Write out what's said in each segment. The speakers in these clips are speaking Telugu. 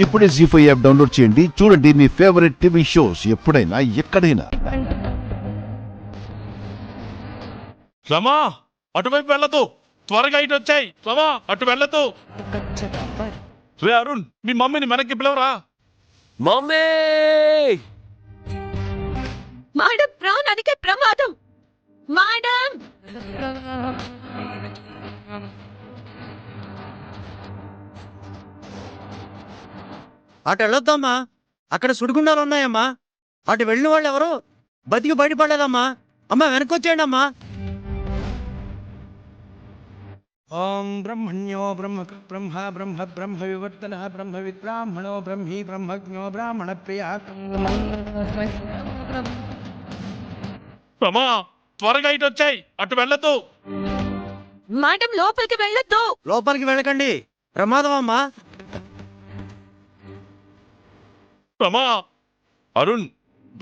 ఇప్పుడే జీ5 యాప్ డౌన్లోడ్ చేయండి. చూడండి మీ ఫేవరెట్ టీవీ షోస్ ఎప్పుడైనా ఎక్కడైనా. రమా, అటువైపు వెళ్ళదు, త్వరగా ఇటు వచ్చాయి. రమా, అటు వెళ్ళదు. రే అరుణ్, మీ మమ్మీని వెనక్కి పిలవరా. మమ్మీ! మేడం, ప్రాణానికి ప్రమాదం. మేడం, అటు వెళ్ళొద్దమ్మా, అక్కడ సుడిగుండాలు ఉన్నాయమ్మా. అటు వెళ్ళిన వాళ్ళు ఎవరు బతికి బయటపడలేదమ్మా. అమ్మా వెనకొచ్చేయండి అమ్మా. ఓం బ్రహ్మణ్యో బ్రహ్మ బ్రహ్మ బ్రహ్మ బ్రహ్మ వివర్తన బ్రహ్మ విద్బ్రాహ్మణో బ్రహ్మీ బ్రహ్మజ్ఞో బ్రాహ్మణ ప్రియ. రమా, త్వరగా ఇటు వచ్చాయి. అటు వెళ్ళదు. మేడం లోపలికి వెళ్ళొద్దు. లోపలికి వెళ్ళకండి, ప్రమాదం అమ్మా. రమా, అరుణ్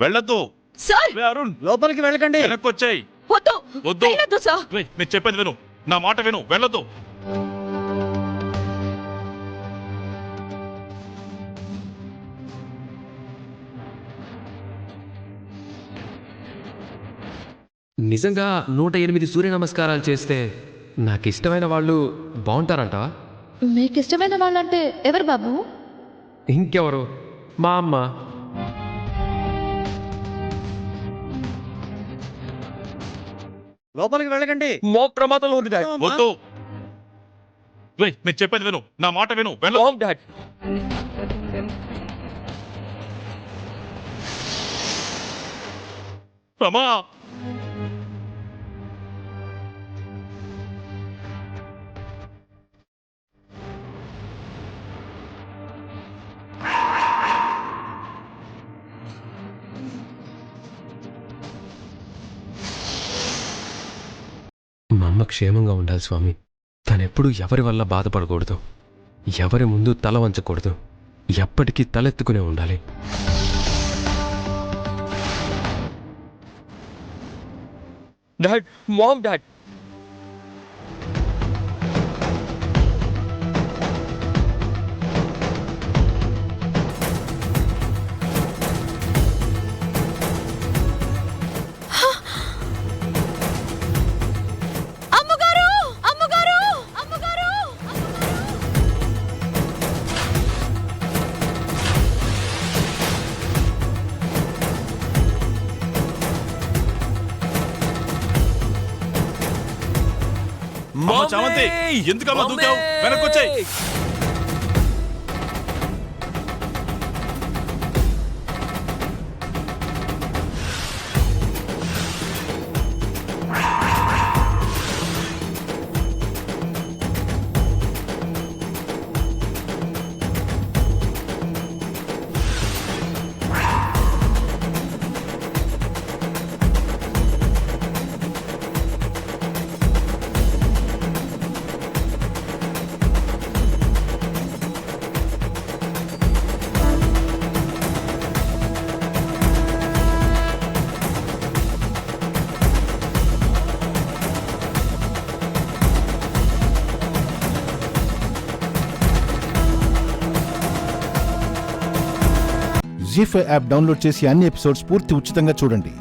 వెళ్ళదు. సార్, రే అరుణ్, లోపలికి వెళ్ళకండి. వెనక్కి వచ్చాయి. వద్దు వద్దు. వెళ్ళొద్దు సార్. రే, నేను చెప్పేది విను, నా మాట విను, వెళ్ళదు. నిజంగా 108 సూర్య నమస్కారాలు చేస్తే నాకు ఇష్టమైన వాళ్ళు బాగుంటారంట. మీకు ఇష్టమైన వాళ్ళంటే ఎవరు బాబు? ఇంకెవరు, మా అమ్మ. లోపలికి వెళ్ళకండి. మో ప్రమాదంలో ఉంది డాడ్. అమ్మా. వద్దు. రే, నేను చెప్పేది విను, నా మాట విను, వెళ్ళదు. Mom dad. రమా, మా అమ్మ క్షేమంగా ఉండాలి స్వామి. తనెప్పుడు ఎవరి వల్ల బాధపడకూడదు, ఎవరి ముందు తల వంచకూడదు, ఎప్పటికీ తలెత్తుకునే ఉండాలి. Dad, mom dad. అమ్మగారు, అమ్మగారు, అమ్మగారు. అమ్మ చామంతి, ఎందుకమ్మా దూకావు? వెనక్కి వచ్చాయి. జీ5 యాప్ డౌన్లోడ్ చేసి అన్ని ఎపిసోడ్స్ పూర్తి ఉచితంగా చూడండి.